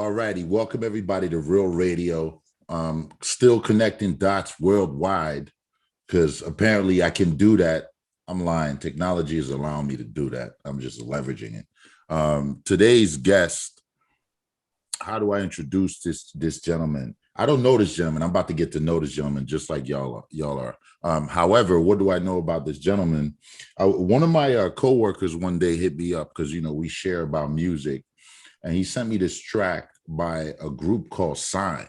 Alrighty, welcome everybody to Real Radio. Still connecting dots worldwide because apparently I can do that. I'm lying. Technology is allowing me to do that. I'm just leveraging it. Today's guest. How do I introduce this gentleman? I don't know this gentleman. I'm about to get to know this gentleman just like y'all are. However, what do I know about this gentleman? One of my coworkers one day hit me up because we share about music, and he sent me this track by a group called Cyne.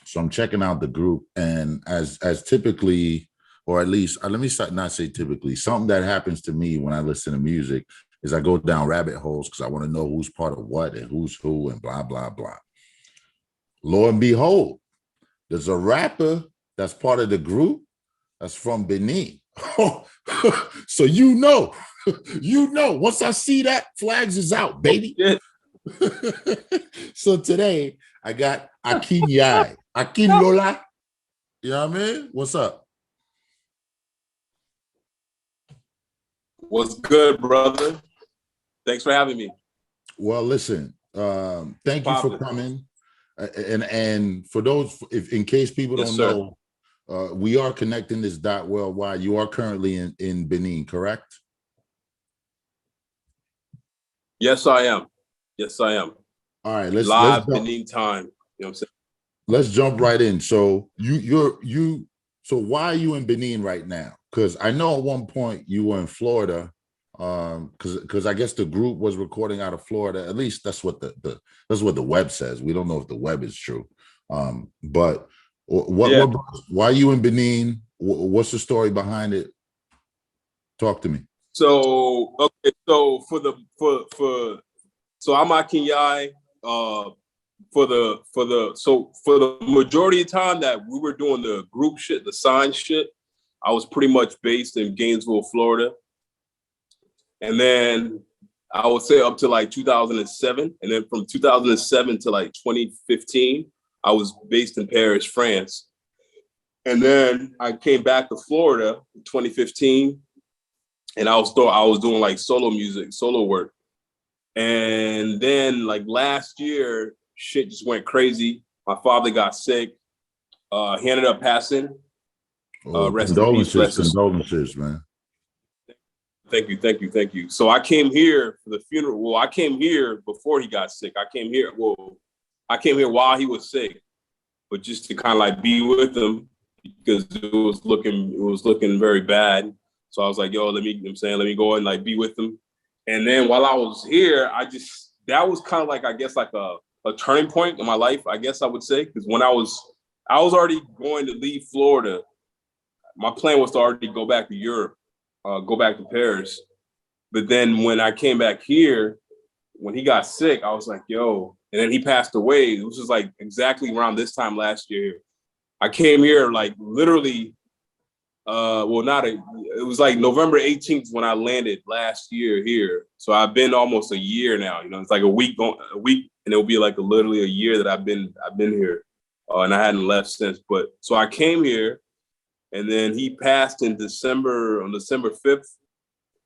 So I'm checking out the group, and as typically, or at least let me not say typically, something that happens to me when I listen to music is I go down rabbit holes because I want to know who's part of what and who's who and blah, blah, blah. Lo and behold, there's a rapper that's part of the group that's from Benin. So once I see that, flags is out, baby. Yeah. So today I got Akin Yai. Akin Lola. You know what I mean? What's up? What's good, brother? Thanks for having me. Well, listen, thank you for coming. And for those, if in case people don't know, we are connecting this dot worldwide. You are currently in Benin, correct? Yes, I am. All right, let's Benin time. You know what I'm saying? Let's jump right in. So so why are you in Benin right now? Because I know at one point you were in Florida. Because I guess the group was recording out of Florida. At least that's what the web says. We don't know if the web is true. But why are you in Benin? What's the story behind it? Talk to me. So okay, so I'm Akin Yai. For the majority of time that we were doing the group shit, the Cyne shit, I was pretty much based in Gainesville, Florida. And then I would say up to like 2007. And then from 2007 to like 2015, I was based in Paris, France. And then I came back to Florida in 2015. And I was doing like solo work. And then like last year, shit just went crazy. My father got sick. He ended up passing. Condolences, man. Thank you. So I came here for the funeral. Well, I came here before he got sick. I came here while he was sick, but just to kind of like be with him because it was looking very bad. So I was like, yo, let me go and like be with him. And then while I was here, that was kind of like, I guess like a turning point in my life, I guess I would say, because when I was already going to leave Florida. My plan was to already go back to Europe. Go back to Paris. But then when I came back here, when he got sick, I was like, yo, and then he passed away. It was just like exactly around this time last year. I came here like literally, it was like November 18th when I landed last year here. So I've been almost a year now, it's like a week, and it'll be like literally a year that I've been here. And I hadn't left since, but so I came here. And then he passed on December 5th.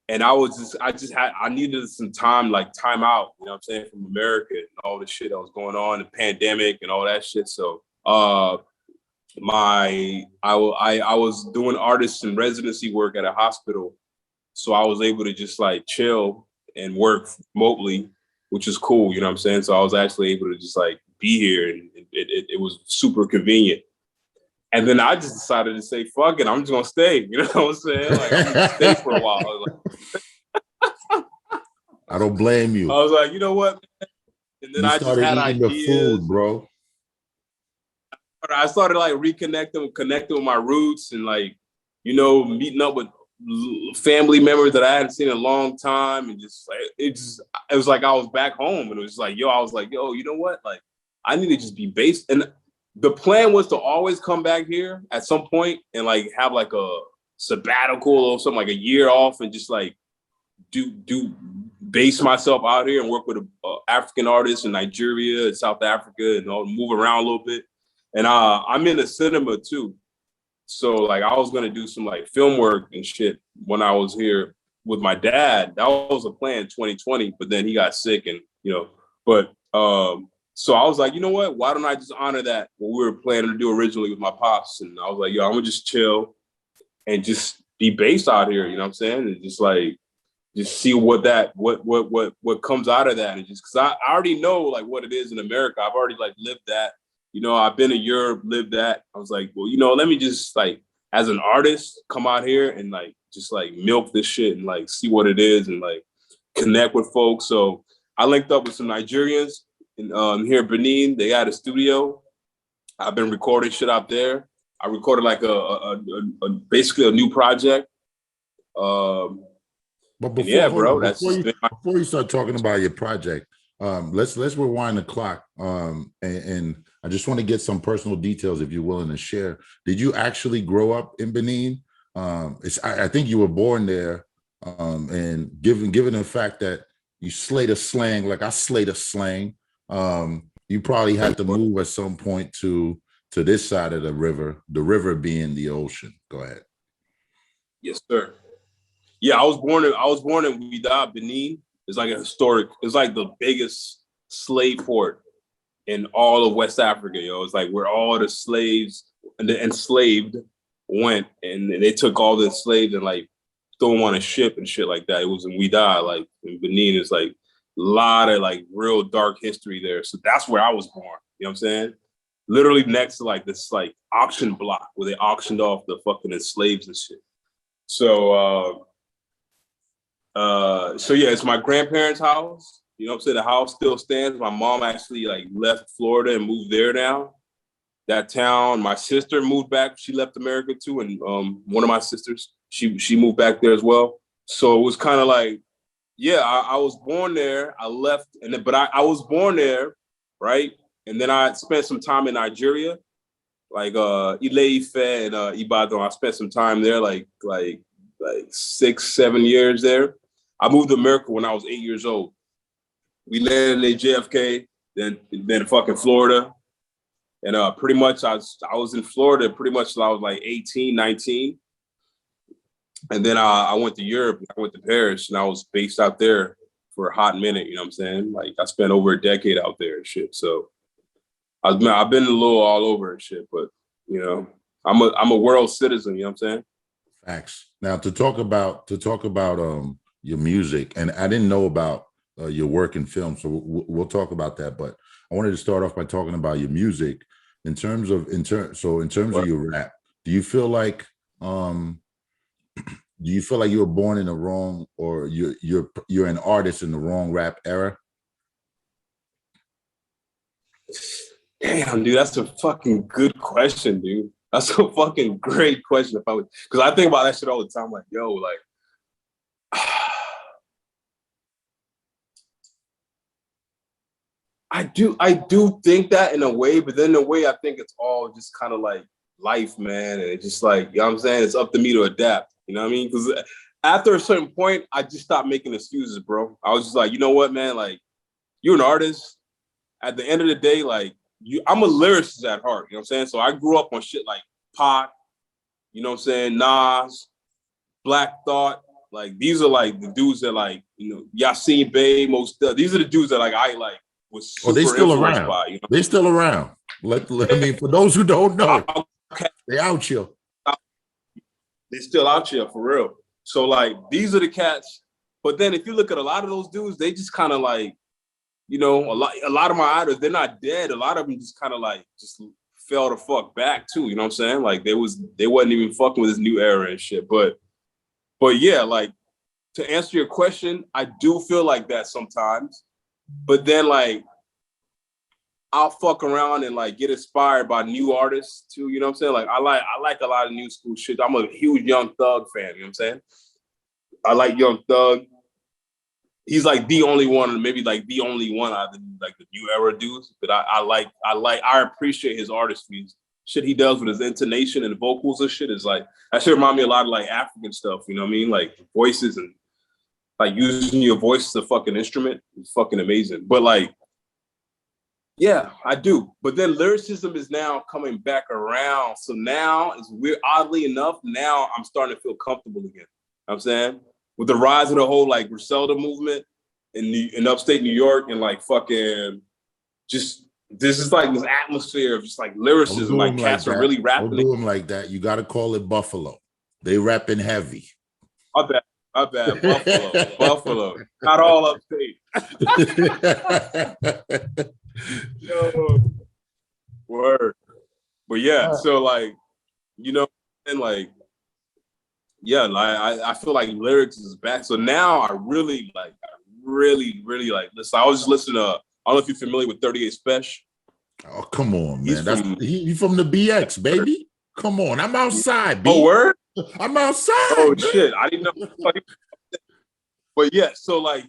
And I needed some time out, from America and all the shit that was going on, the pandemic and all that shit. So I was doing artist and residency work at a hospital. So I was able to just like chill and work remotely, which is cool, So I was actually able to just like be here, and it was super convenient. And then I just decided to say, fuck it, I'm just going to stay. You know what I'm saying? Like, I'm going to stay for a while. I don't blame you. I was like, you know what? And then I just had ideas. The food, bro. I started like connecting with my roots and like, meeting up with family members that I hadn't seen in a long time. And just like, it was like I was back home. And it was like, I was like, yo, you know what? Like, I need to just be based. And the plan was to always come back here at some point and like have like a sabbatical or something, like a year off, and just like do base myself out here and work with African artists in Nigeria and South Africa and move around a little bit. And I'm in the cinema too. So like I was gonna do some like film work and shit when I was here with my dad. That was a plan in 2020, but then he got sick and but So I was like, you know what? Why don't I just honor that what we were planning to do originally with my pops? And I was like, yo, I'm gonna just chill and just be based out here. You know what I'm saying? And just like just see what comes out of that, and just because I already know like what it is in America. I've already like lived that. You know, I've been to Europe, lived that. I was like, well, you know, let me just like as an artist come out here and like just like milk this shit and like see what it is and like connect with folks. So I linked up with some Nigerians in here in Benin. They had a studio. I've been recording shit out there. I recorded like basically a new project. But before, yeah, bro, that's before you start talking about your project, let's rewind the clock. And I just want to get some personal details, if you're willing to share. Did you actually grow up in Benin? I think you were born there. And given the fact that you slayed a slang, like I slayed a slang, you probably had to move at some point to this side of the river being the ocean. Go ahead. Yes, sir. Yeah, I was born in Ouidah, Benin. It's like it's like the biggest slave port in all of West Africa, yo. It's like where all the slaves and the enslaved went, and they took all the slaves and like throw them on a ship and shit like that. It was in Ouidah, like in Benin. It's like a lot of like real dark history there. So that's where I was born. You know what I'm saying? Literally next to like this like auction block where they auctioned off the fucking slaves and shit. So so yeah, it's my grandparents' house. You know what I'm saying? The house still stands. My mom actually like left Florida and moved there now. That town. My sister moved back. She left America too. And one of my sisters, she moved back there as well. So it was kind of like, yeah, I was born there. I left, but I was born there, right? And then I spent some time in Nigeria, like Ile-Ife and Ibadan. I spent some time there, like 6-7 years there. I moved to America when I was 8 years old. We landed in JFK, then fucking Florida. And pretty much I was in Florida pretty much till I was like 18, 19. And then I went to Europe, I went to Paris, and I was based out there for a hot minute, you know what I'm saying? Like I spent over a decade out there and shit. So I've been a little all over and shit, but you know, I'm a world citizen, you know what I'm saying? Facts. Now to talk about your music, and I didn't know about your work in film, so we'll talk about that. But I wanted to start off by talking about your music in terms of your rap. Do you feel like you were born in the wrong, or you're an artist in the wrong rap era? Damn, dude, that's a fucking good question, dude. That's a fucking great question. Because I think about that shit all the time. Like, yo, like, I do think that in a way, but then in a way, I think it's all just kind of like life, man. And it's just like, you know what I'm saying? It's up to me to adapt. You know what I mean? Because after a certain point, I just stopped making excuses, bro. I was just like, you know what, man? Like, you're an artist. At the end of the day, like, I'm a lyricist at heart. You know what I'm saying? So I grew up on shit like Pac, you know what I'm saying? Nas, Black Thought. Like, these are like the dudes that like, you know, Yasin Bey, these are the dudes that like I like was super they still around. By, you know? They still around. I mean, for those who don't know, they out here. They still out here for real. So like, these are the cats. But then if you look at a lot of those dudes, they just kind of like, you know, a lot of my idols, they're not dead. A lot of them just kind of like just fell the fuck back too. You know what I'm saying? Like they wasn't even fucking with this new era and shit. But yeah, like to answer your question, I do feel like that sometimes. But then like I'll fuck around and like get inspired by new artists too. You know what I'm saying? Like I like a lot of new school shit. I'm a huge Young Thug fan. You know what I'm saying? I like Young Thug. He's like the only one, maybe like the only one out of the, like the new era dudes. But I appreciate his artistry. Shit he does with his intonation and vocals and shit is like, that shit remind me a lot of like African stuff. You know what I mean? Like voices and like using your voice as a fucking instrument is fucking amazing. But like, yeah, I do. But then lyricism is now coming back around. So now it's weird. Oddly enough, now I'm starting to feel comfortable again. You know what I'm saying? With the rise of the whole like Griselda movement in upstate New York and like fucking just this is like this atmosphere of just like lyricism, like cats are really rapping. Don't do them like that. You got to call it Buffalo. They rapping heavy. My bad. Buffalo. Not all upstate. Yo, word. But yeah, so like, you know, and like, yeah, like I feel like lyrics is back. So now I really like listen. I was just listening to, I don't know if you're familiar with 38 Special. Oh, come on, man. He's from the BX, baby. Come on. I'm outside, B. Oh, word? I'm outside. Oh, man. Shit. I didn't know. But yeah, so like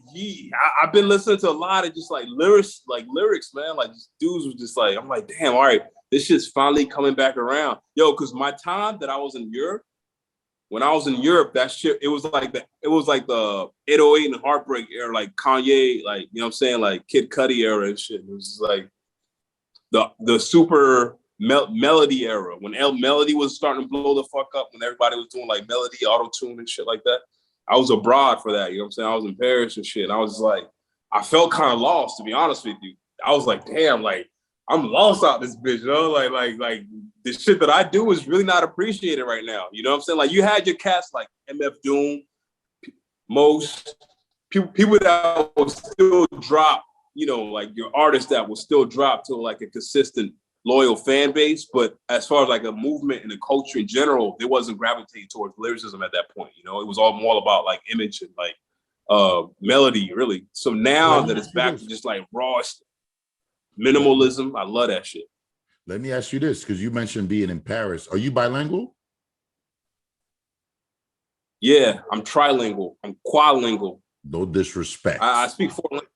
I've been listening to a lot of just like lyrics, man. Like just dudes was just like, I'm like, damn, all right, this shit's finally coming back around. Yo, because my time that I was in Europe, when I was in Europe, that shit, it was like the 808 and Heartbreak era, like Kanye, like, you know what I'm saying, like Kid Cudi era and shit. It was just like the super melody era, when Melody was starting to blow the fuck up, when everybody was doing like melody, auto-tune and shit like that. I was abroad for that, you know what I'm saying? I was in Paris and shit, and I was just like, I felt kind of lost, to be honest with you. I was like, damn, like, I'm lost out this bitch, you know? Like the shit that I do is really not appreciated right now, you know what I'm saying? Like, you had your cast like MF Doom, most people that will still drop, you know, like your artists that will still drop to like a consistent, loyal fan base. But as far as like a movement and a culture in general, it wasn't gravitating towards lyricism at that point. You know, it was all more about like image and like melody, really. So now that it's back to just like raw minimalism, I love that shit. Let me ask you this, because you mentioned being in Paris. Are you bilingual? Yeah, I'm trilingual. I'm quadlingual. No disrespect. I speak 4 languages.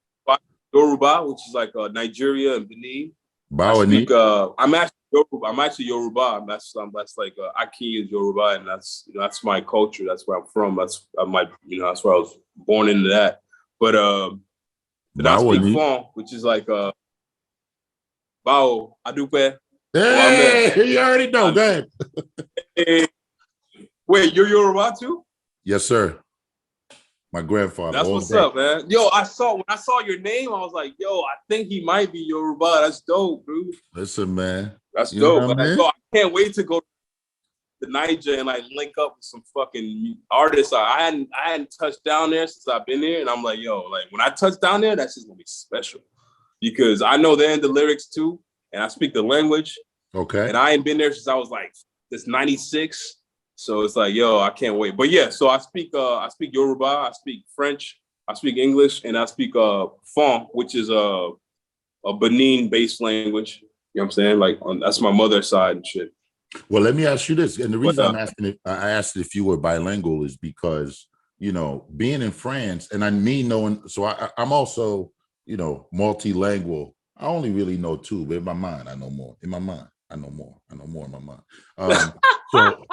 Yoruba, which is like Nigeria and Benin. I'm actually Yoruba. That's like Akin is Yoruba, and that's my culture. That's where I'm from. That's where I was born into that. But I speak Fon, which is like Bao Adupe. Hey, you already know that. Wait, you're Yoruba too? Yes, sir. My grandfather. That's what's up, man. Yo, when I saw your name, I was like, yo, I think he might be Yoruba. That's dope, dude. Listen, man. That's dope. Man. Yo, I can't wait to go to Niger and like link up with some fucking artists. I hadn't touched down there since I've been here, and I'm like, yo, like when I touch down there, that's just gonna be special because I know they're in the lyrics too, and I speak the language. Okay. And I ain't been there since I was like this 96. So it's like, yo, I can't wait. But yeah, so I speak Yoruba, I speak French, I speak English, and I speak Fon, which is a Benin-based language. You know what I'm saying? Like that's my mother's side and shit. Well, let me ask you this, and the reason I'm asking I asked if you were bilingual is because, you know, being in France, and I mean knowing, so I'm also, you know, multilingual. I only really know 2, but in my mind, I know more. In my mind, I know more. I know more in my mind. So.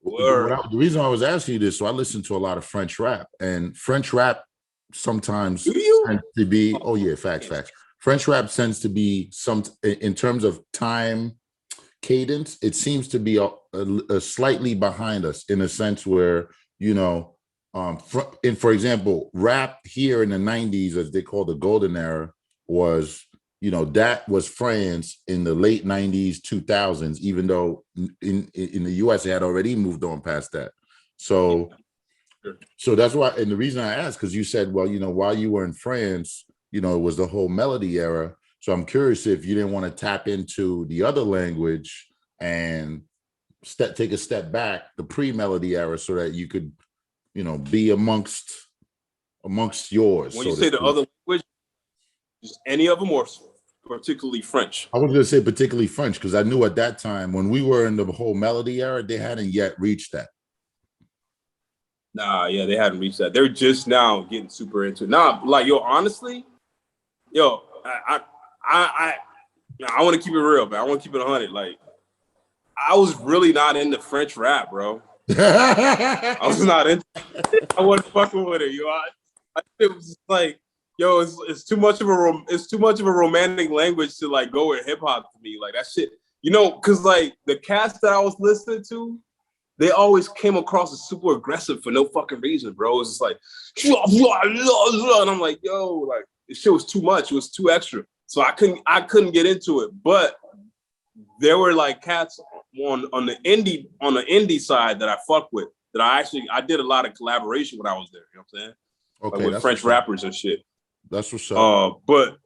The reason I was asking you this, so I listen to a lot of French rap, and French rap sometimes tends to be, facts. French rap tends to be in terms of time cadence, it seems to be a slightly behind us in a sense where, you know, for example, rap here in the 90s, as they call the golden era, was, you know, that was France in the late 90s, 2000s, even though in the US, they had already moved on past that. So that's why, and the reason I asked, because you said, well, you know, while you were in France, you know, it was the whole melody era. So I'm curious if you didn't want to tap into the other language and take a step back, the pre-melody era, so that you could, you know, be amongst yours. When you say the other language, just any of them or particularly French? I was going to say particularly French, because I knew at that time when we were in the whole melody era, they hadn't yet reached that. Nah, yeah, they hadn't reached that. They're just now getting super into it. Nah, like, yo, honestly, yo, I want to keep it real, man. I want to keep it 100. Like, I was really not into French rap, bro. I was not into it. I wasn't fucking with it, yo. It was just like, yo, it's too much of a romantic language to like go with hip hop to me. Like that shit, you know, because like the cast that I was listening to, they always came across as super aggressive for no fucking reason, bro. It's just like, and I'm like, yo, like this shit was too much. It was too extra. So I couldn't get into it. But there were like cats on the indie side that I fuck with, that I did a lot of collaboration when I was there. You know what I'm saying? Okay, like with French rappers and shit. That's what's up. But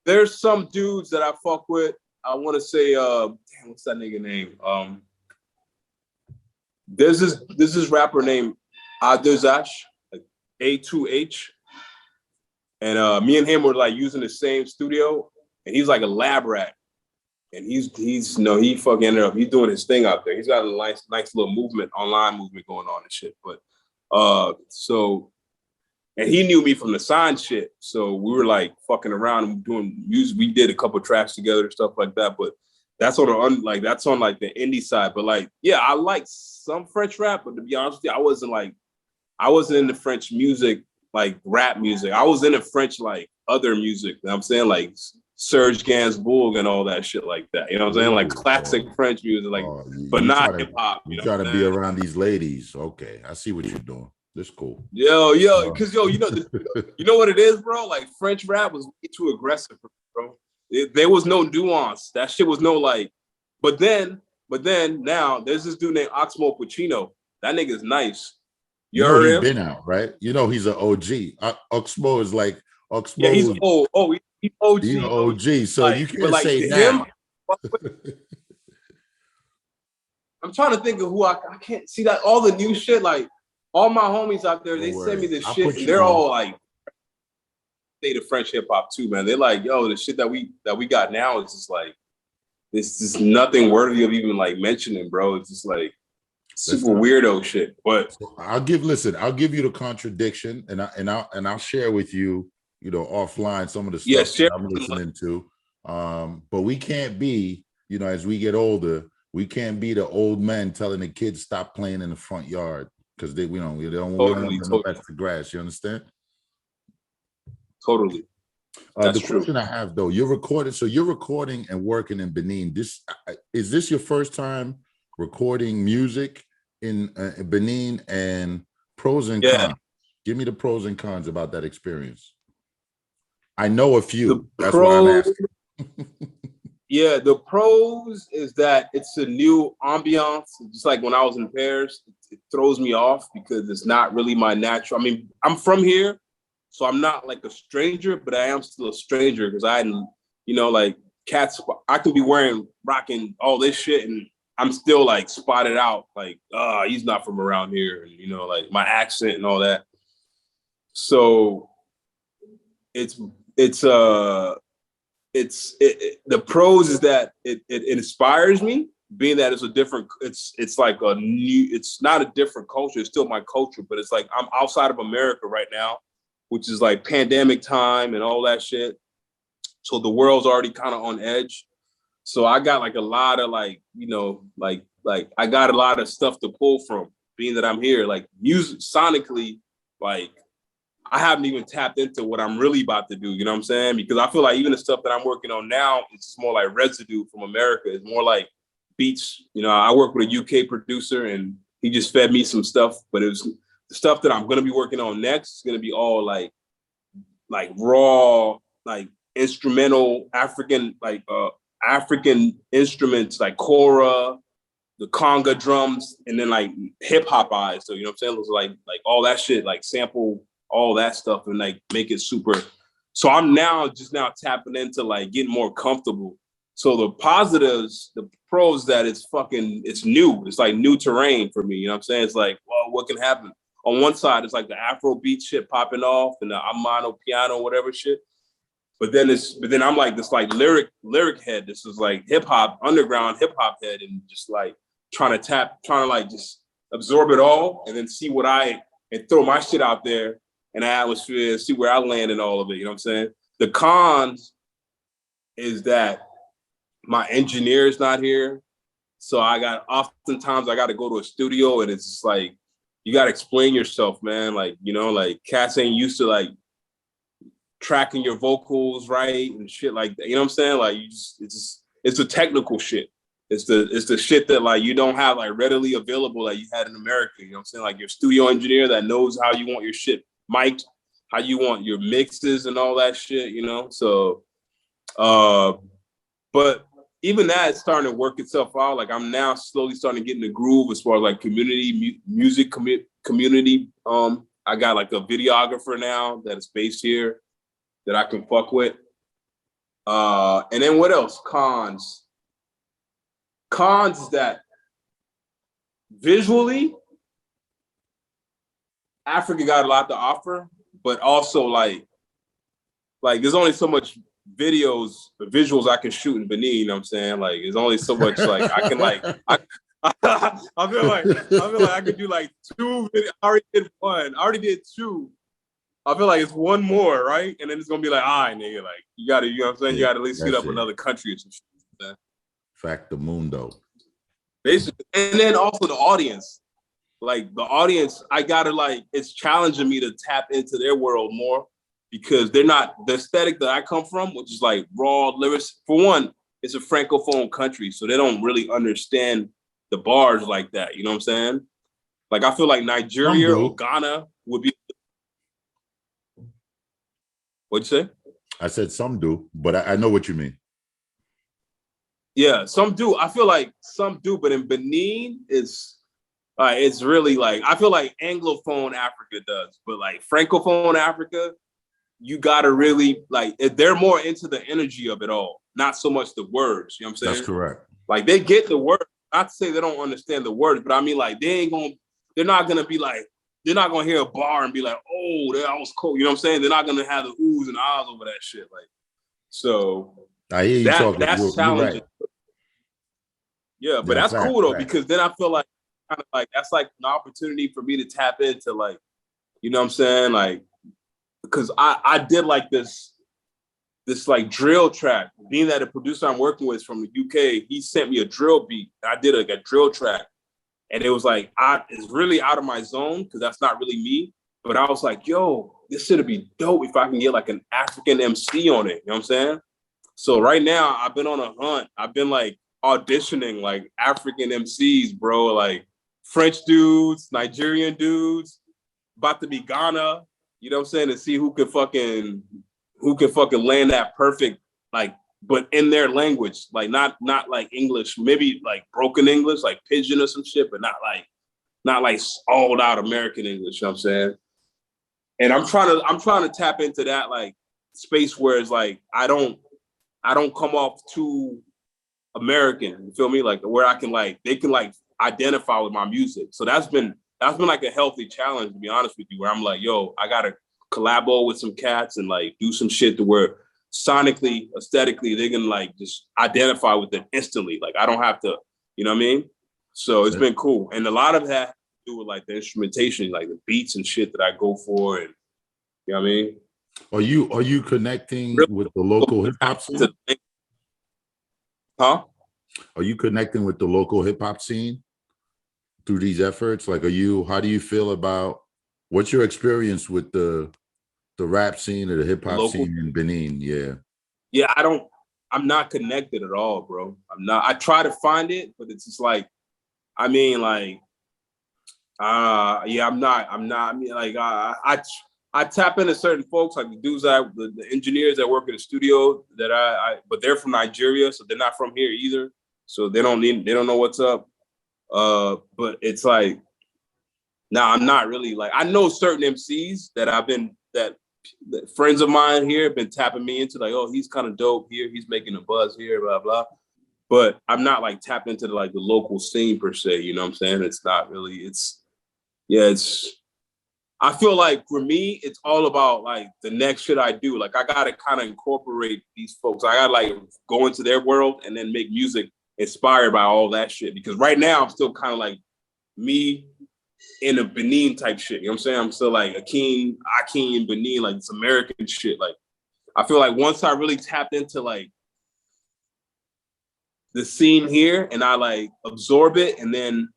there's some dudes that I fuck with. I want to say, damn, what's that nigga name? There's this rapper named Adezash, like A2H, and me and him were like using the same studio, and he's like a lab rat, and he's he fucking ended up, he's doing his thing out there. He's got a nice little online movement going on and shit. But so. And he knew me from the Cyne shit. So we were like fucking around and doing music. We did a couple tracks together and stuff like that. But that's on the indie side. But like, yeah, I like some French rap, but to be honest with you, I wasn't into French music, like rap music. I was into French, like other music. You know what I'm saying? Like Serge Gainsbourg and all that shit like that. You know what I'm saying? Like classic French music, like, but not hip hop. You try to be around these ladies. Okay, I see what you're doing. That's cool. Yo, because you know what it is, bro? Like French rap was way too aggressive, bro. There was no nuance. That shit was no like. But then now there's this dude named Oxmo Puccino. That nigga's nice. You heard him? Been out, right? You know he's an OG. Oxmo is like Oxmo. Yeah, he's old. Oh, he's OG. He's an OG. So like, you can't like say now. I'm trying to think of who I can't see that all the new shit like. All my homies out there, they send me this shit, and they're all like, "State of French hip hop too, man." They're like, "Yo, the shit that we got now is just like, it's just nothing worthy of even like mentioning, bro. It's just like super weirdo shit." But I'll give you the contradiction, and I'll share with you, offline some of the stuff that I'm listening to. But we can't be, as we get older, we can't be the old men telling the kids stop playing in the front yard. Because we don't want them to touch the grass. You understand? Totally. The question I have though, you're recording and working in Benin. Is this your first time recording music in Benin, and pros and cons? Give me the pros and cons about that experience. I know a few. That's why I'm asking. Yeah, the pros is that it's a new ambiance. Just like when I was in Paris, it throws me off because it's not really my natural. I mean, I'm from here, so I'm not like a stranger, but I am still a stranger because like cats, I can be rocking all this shit, and I'm still like spotted out, like, he's not from around here, and like my accent and all that. So the pros is that it inspires me, being that it's like a new, it's not a different culture, it's still my culture, but it's like I'm outside of America right now, which is like pandemic time and all that shit. So the world's already kind of on edge. So I got like a lot of like I got a lot of stuff to pull from, being that I'm here, like music sonically, like I haven't even tapped into what I'm really about to do, you know what I'm saying? Because I feel like even the stuff that I'm working on now, it's just more like residue from America. It's more like beats. I work with a UK producer, and he just fed me some stuff, but it was the stuff that I'm going to be working on next is going to be all like raw, like instrumental African instruments, like kora, the conga drums, and then like hip hop eyes. So, you know what I'm saying? It was like all that shit, like sample all that stuff and like make it super. So I'm now tapping into like getting more comfortable. So the positives, the pros, that it's new. It's like new terrain for me. You know what I'm saying? It's like, well, what can happen? On one side, it's like the Afro beat shit popping off and the Amano piano, whatever shit. But then I'm like this like lyric head. This is like hip hop, underground hip hop head, and just like trying to like just absorb it all and then see and throw my shit out there in the atmosphere, see where I land in all of it. You know what I'm saying? The cons is that my engineer is not here. So oftentimes I got to go to a studio, and it's just like, you got to explain yourself, man. Like, like cats ain't used to like tracking your vocals right and shit like that. You know what I'm saying? Like it's the technical shit. It's the shit that like you don't have like readily available that you had in America. You know what I'm saying? Like your studio engineer that knows how you want your shit mic'd, how you want your mixes and all that shit, So Uh, but even that is starting to work itself out. Like I'm now slowly starting to get in the groove as far as like music community. I got like a videographer now that is based here that I can fuck with. And then what else? Cons is that visually, Africa got a lot to offer, but also like there's only so much visuals I can shoot in Benin, you know what I'm saying? Like there's only so much like I can like I feel like I could do like 2 videos. I already did one. I already did 2. I feel like it's one more, right? And then it's gonna be like, all right, nigga, like you gotta, you know what I'm saying? You gotta at least hit up another country or some shit. Factamundo. Basically, and then also the audience. Like the audience, I gotta like, it's challenging me to tap into their world more because they're not the aesthetic that I come from, which is like raw lyrics. For one, it's a francophone country, so they don't really understand the bars like that. You know what I'm saying? Like I feel like Nigeria or Ghana would be. What'd you say? I said some do, but I know what you mean. Yeah, some do. I feel like some do, but in Benin, it's really like I feel like Anglophone Africa does, but like Francophone Africa, you gotta really like they're more into the energy of it all, not so much the words. You know what I'm saying? That's correct. Like they get the words. Not to say they don't understand the words, but I mean like they're not gonna be like, they're not gonna hear a bar and be like, oh, that was cool. You know what I'm saying? They're not gonna have the oohs and ahs over that shit. Like, so I hear you talking. That's challenging. Right. Yeah, but that's cool though, because then I feel like kind of like that's like an opportunity for me to tap into like, you know what I'm saying? Like, because I did like this like drill track. Being that the producer I'm working with is from the UK, he sent me a drill beat. I did like a drill track. And it was like, it's really out of my zone because that's not really me. But I was like, yo, this should be dope if I can get like an African MC on it. You know what I'm saying? So right now I've been on a hunt. I've been like auditioning like African MCs, bro. Like French dudes, Nigerian dudes, about to be Ghana. You know what I'm saying? To see who can fucking land that perfect, like, but in their language, like not like English, maybe like broken English, like pidgin or some shit, but not like all out American English, you know what I'm saying? And I'm trying to tap into that like space where it's like I don't come off too American, you feel me? Like where I can like they can like identify with my music. So that's been like a healthy challenge, to be honest with you, where I'm like, yo, I gotta collabo with some cats and like do some shit to where sonically, aesthetically, they can like just identify with it instantly. Like I don't have to, you know what I mean? So it's been cool. And a lot of that to do with like the instrumentation, like the beats and shit that I go for, and you know what I mean? Are you connecting with the local hip hop scene? Huh? Are you connecting with the local hip hop scene through these efforts? Like how do you feel about what's your experience with the rap scene or the hip hop scene in Benin? Yeah, I'm not connected at all, bro. I'm not. I try to find it, but it's just like, I mean, like, I'm not. I mean, like, I tap into certain folks, like the dudes the engineers that work in the studio but they're from Nigeria, so they're not from here either. So they don't know what's up. But it's like, I'm not really like, I know certain MCs that friends of mine here have been tapping me into, like, oh, he's kind of dope here, he's making a buzz here, blah blah. But I'm not like tapped into the local scene per se. You know what I'm saying? It's not really. I feel like for me, it's all about like the next shit I do. Like I gotta kind of incorporate these folks. I gotta like go into their world and then make music inspired by all that shit. Because right now I'm still kind of like me in a Benin type shit. You know what I'm saying? I'm still like Akin Benin, like this American shit. Like I feel like once I really tapped into like the scene here and I like absorb it and then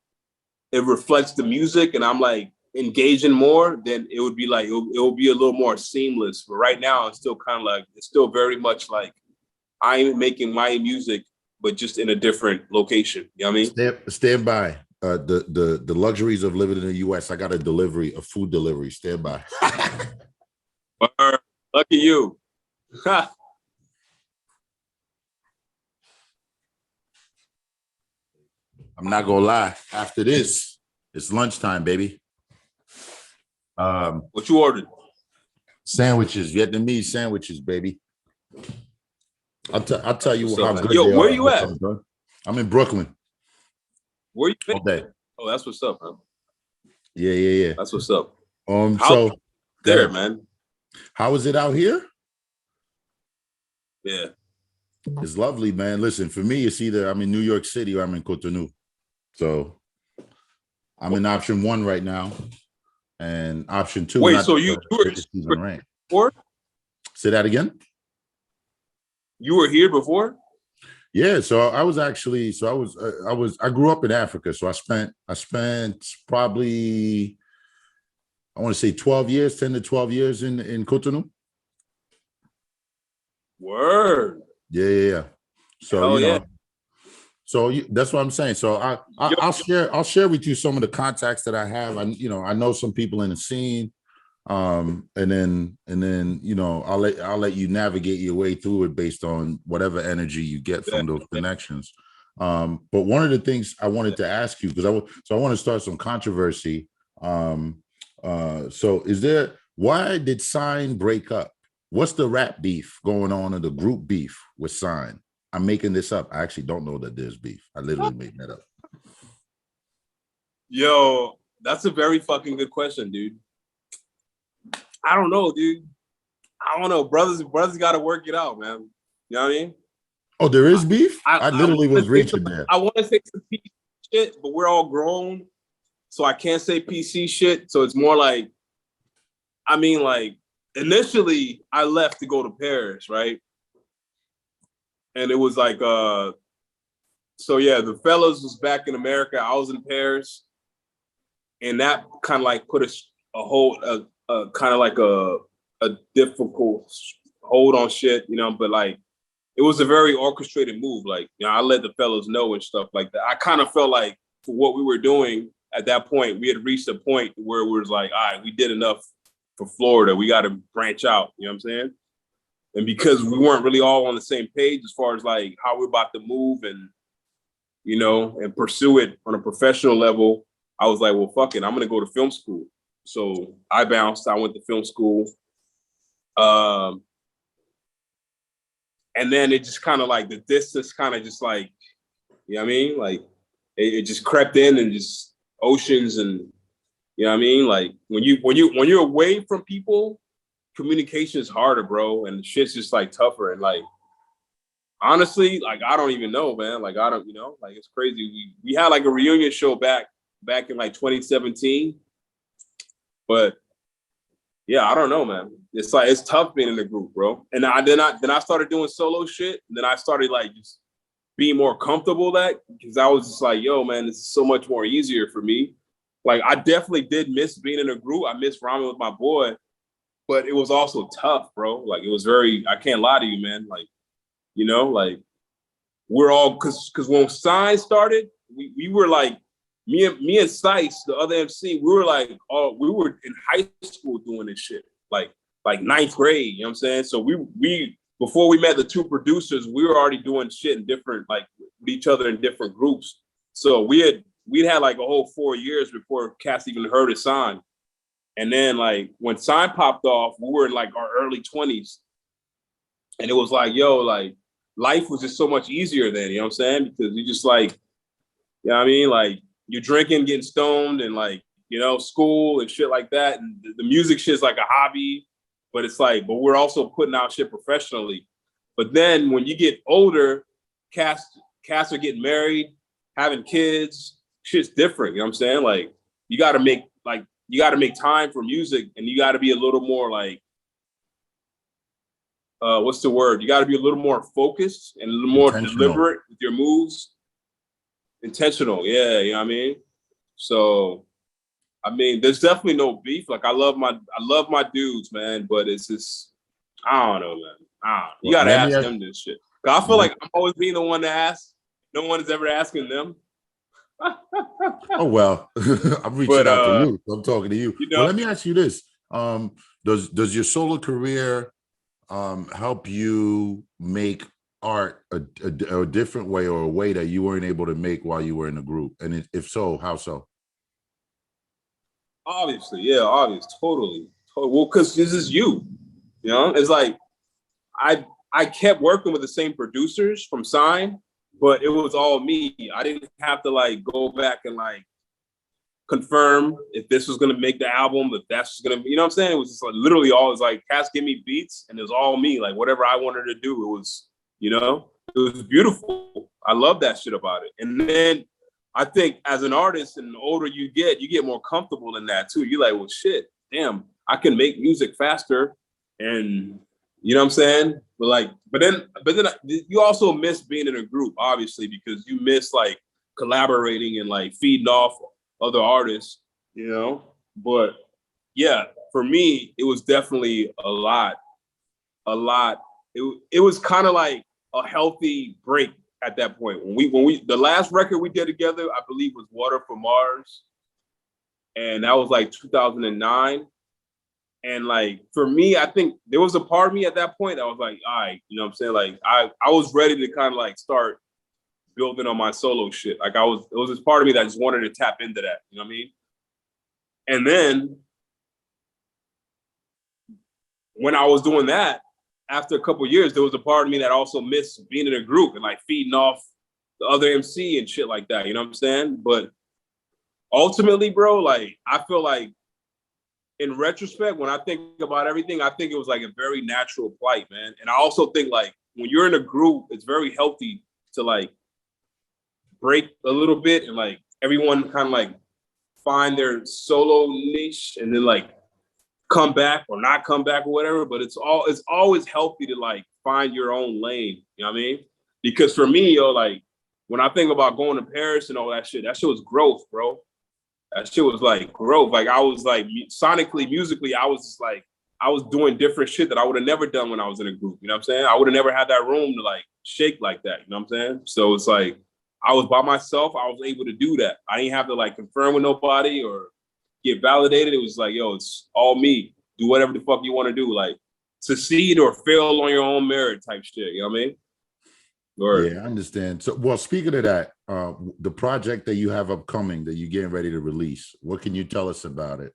it reflects the music and I'm like engaging more, then it would be like it will be a little more seamless. But right now it's still kind of like, it's still very much like I'm making my music but just in a different location. You know what I mean? Stand by. The luxuries of living in the US. I got a food delivery. Stand by. Lucky you. I'm not gonna lie. After this, it's lunchtime, baby. What you ordered? Sandwiches, Vietnamese sandwiches, baby. I'll tell you how good Yo, they where are. you at? I'm in Brooklyn. Where you been? All day. Oh, that's what's up, man. Yeah. That's what's up. So there, man. How is it out here? Yeah. It's lovely, man. Listen, for me, it's either I'm in New York City or I'm in Cotonou. So I'm in option 1 right now. And option 2. Wait, so you were before? Say that again? You were here before? Yeah, so I grew up in Africa. So I spent probably, I want to say 12 years, 10 to 12 years in Cotonou. Word. Yeah. So, that's what I'm saying. So I'll share with you some of the contacts that I have. I know some people in the scene. And then I'll let you navigate your way through it based on whatever energy you get from those connections. But one of the things I wanted to ask you, because I want to start some controversy. So why did Cyne break up? What's the rap beef going on in the group beef with Cyne? I'm making this up. I actually don't know that there's beef. I literally made that up. Yo, that's a very fucking good question, dude. I don't know, dude. I don't know. Brothers got to work it out, man. You know what I mean? Oh, there is beef? I literally was reaching there. I want to say some PC shit, but we're all grown, so I can't say PC shit. So it's more like, initially I left to go to Paris, right? And it was like, the fellas was back in America. I was in Paris, and that kind of like put a kind of like a difficult hold on shit, but like it was a very orchestrated move. Like, I let the fellas know and stuff like that. I kind of felt like for what we were doing at that point, we had reached a point where it was like, all right, we did enough for Florida. We got to branch out. You know what I'm saying? And because we weren't really all on the same page as far as like how we're about to move and, and pursue it on a professional level, I was like, well, fuck it. I'm going to go to film school. So I bounced. I went to film school. And then it just kind of like the distance kind of just like, you know what I mean? Like it just crept in and just oceans and, you know what I mean? Like when you're away from people, communication is harder, bro. And shit's just like tougher. And like, honestly, like, I don't even know, man. Like, I don't, like it's crazy. We had like a reunion show back in like 2017. But yeah, I don't know, man. It's like it's tough being in the group, bro. And then I started doing solo shit. And then I started like just being more comfortable because I was just like, yo, man, this is so much more easier for me. Like I definitely did miss being in a group. I miss rhyming with my boy, but it was also tough, bro. Like it was I can't lie to you, man. Like, like we're all because when Cyne started, we were like. Me and Sice, the other MC, we were like, we were in high school doing this shit, like ninth grade. You know what I'm saying? So we before we met the two producers, we were already doing shit in different, like with each other in different groups. So we'd had like a whole 4 years before Cass even heard of Cyne. And then like when Cyne popped off, we were in like our early 20s, and it was like, yo, like life was just so much easier then. You know what I'm saying? Because you just like, you know what I mean, like. You're drinking, getting stoned, and like, school and shit like that. And the music shit's like a hobby, but it's like, but we're also putting out shit professionally. But then when you get older, cats are getting married, having kids, shit's different. You know what I'm saying? Like, you gotta make time for music, and you gotta be a little more like, what's the word? You gotta be a little more focused and a little more deliberate with your moves. Intentional, yeah, you know what I mean? So, I mean, there's definitely no beef. Like I love my dudes, man, but it's just, I don't know, man. You gotta ask them this shit. Cause I feel like I'm always being the one to ask. No one is ever asking them. Oh well, I'm reaching out to you. I'm talking to you. Well, let me ask you this: does your solo career help you make art a different way, or a way that you weren't able to make while you were in the group? And if so, how so? Obviously, yeah, obvious, totally. Well, because this is you, you know. It's like I kept working with the same producers from Cyne, but it was all me. I didn't have to like go back and like confirm if this was gonna make the album, if that's gonna, you know what I'm saying? It was just like literally all, it was like Cass give me beats and it was all me, like whatever I wanted to do, it was, you know, it was beautiful. I love that shit about it. And then I think as an artist, and the older you get more comfortable in that too. You're like, well, shit, damn, I can make music faster, and you know what I'm saying. But then you also miss being in a group, obviously, because you miss like collaborating and like feeding off other artists, you know. But yeah, for me, it was definitely a lot. It was kind of like a healthy break at that point. When we the last record we did together, I believe, was Water for Mars, and that was like 2009. And like for me, I think there was a part of me at that point that was like, all right, you know what I'm saying? Like I was ready to kind of like start building on my solo shit. Like it was this part of me that just wanted to tap into that, you know what I mean? And then when I was doing that, after a couple of years, there was a part of me that also missed being in a group and like feeding off the other MC and shit like that, you know what I'm saying? But ultimately, bro, like I feel like in retrospect, when I think about everything, I think it was like a very natural plight, man. And I also think like when you're in a group, it's very healthy to like break a little bit and like everyone kind of like find their solo niche and then like come back or not come back or whatever. But it's always healthy to like find your own lane. You know what I mean? Because for me, yo, like when I think about going to Paris and all that shit was growth, bro. That shit was like growth. Like I was like sonically, musically, I was just like I was doing different shit that I would have never done when I was in a group. You know what I'm saying? I would have never had that room to like shake like that. You know what I'm saying? So it's like I was by myself. I was able to do that. I didn't have to like confirm with nobody or get validated. It was like, yo, it's all me. Do whatever the fuck you want to do. Like succeed or fail on your own merit type shit. You know what I mean? Or Yeah, I understand. So, well, speaking of that, the project that you have upcoming that you're getting ready to release, what can you tell us about it?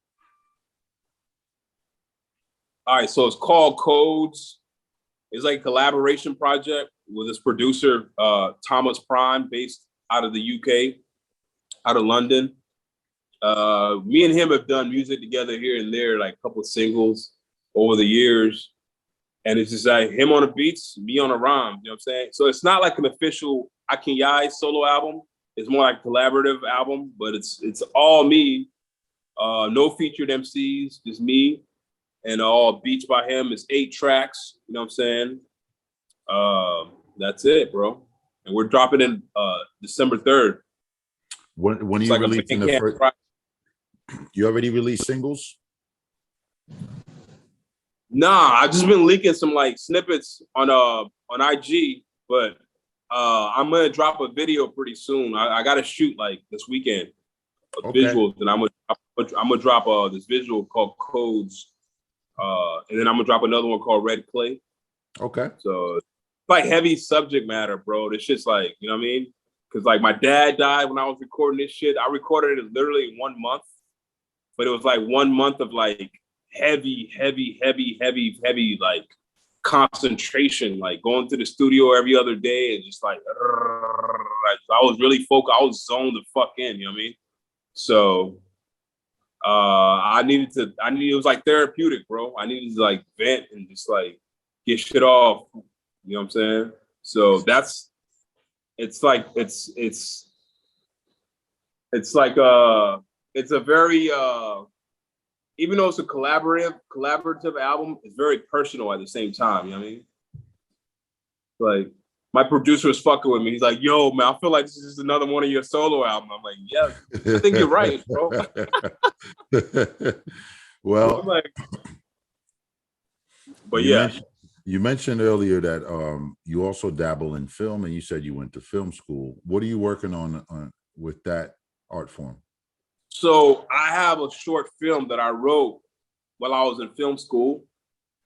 all right, so it's called Codes. It's like a collaboration project with this producer, Thomas Prime, based out of the UK, out of London. Me and him have done music together here and there, like a couple of singles over the years. And it's just like him on the beats, me on the rhymes, you know what I'm saying? So it's not like an official Akin Yai solo album. It's more like a collaborative album, but it's all me. No featured MCs, just me. And all beats by him. It's 8 tracks, you know what I'm saying? That's it, bro. And we're dropping in December 3rd. When are It's you like a releasing the first? You already released singles? Nah, I've just been leaking some like snippets on IG, but I'm gonna drop a video pretty soon. I gotta shoot like this weekend visuals, and I'm gonna drop this visual called Codes, and then I'm gonna drop another one called Red Clay. Okay. So it's like heavy subject matter, bro. This shit's like, you know what I mean? Because like my dad died when I was recording this shit. I recorded it literally in 1 month, but it was like 1 month of like heavy like concentration, like going to the studio every other day and just like I was really focused. I was zoned the fuck in, you know what I mean? So it was like therapeutic, bro. I needed to like vent and just like get shit off. You know what I'm saying? So it's like it's a very even though it's a collaborative album, it's very personal at the same time. You know what I mean? Like my producer was fucking with me. He's like, "Yo, man, I feel like this is just another one of your solo albums." I'm like, "Yeah, I think you're right, bro." Well, like, but yeah. You mentioned earlier that you also dabble in film, and you said you went to film school. What are you working on with that art form? So I have a short film that I wrote while I was in film school,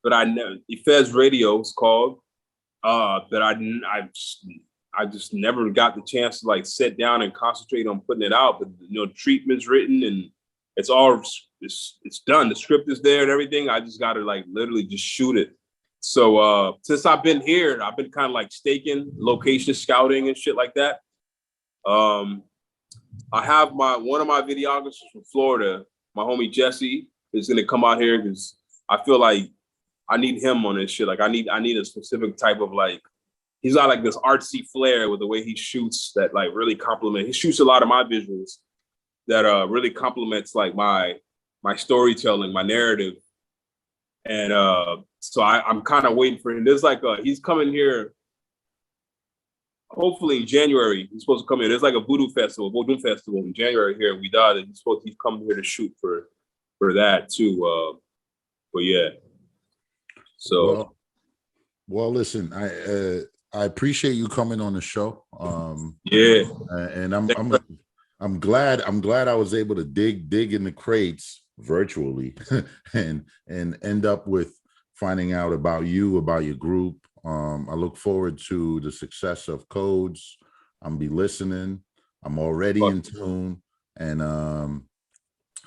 but I never, Fez Radio is called. that I just never got the chance to like sit down and concentrate on putting it out. But treatment's written and it's all it's done. The script is there and everything. I just got to like literally just shoot it. So since I've been here, I've been kind of like staking, location scouting and shit like that. I have one of my videographers from Florida, my homie Jesse, is gonna come out here because I feel like I need him on this shit. Like I need a specific type of like, he's got like this artsy flair with the way he shoots that like really compliment. He shoots a lot of my visuals that really complements like my storytelling, my narrative. And so I'm kind of waiting for him. There's like he's coming here hopefully in January. He's supposed to come here. There's like a voodoo festival in January here in Widad, and he's coming here to shoot for that too. But yeah. So well listen, I appreciate you coming on the show. Yeah. And I'm glad I was able to dig in the crates virtually and end up with finding out about you, about your group. I look forward to the success of Codes. I'm be listening. I'm already in tune, and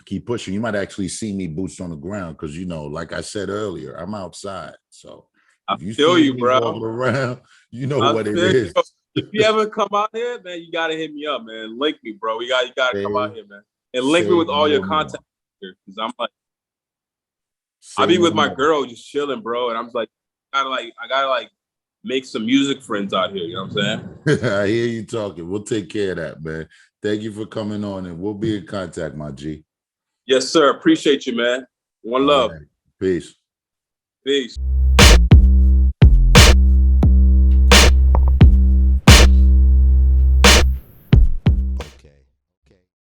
keep pushing. You might actually see me boots on the ground because like I said earlier, I'm outside. So if you feel see you, me bro. walking around, you know what it is. If you ever come out here, man, you gotta hit me up, man. Link me, bro. You gotta come out here, man, and link me with all your contact here, because I'm like, I'll be with my girl just chilling, bro, and I'm just like, I gotta make some music friends out here. You know what I'm saying? I hear you talking. We'll take care of that, man. Thank you for coming on, and we'll be in contact, my G. Yes, sir. Appreciate you, man. One love. Right. Peace. Peace.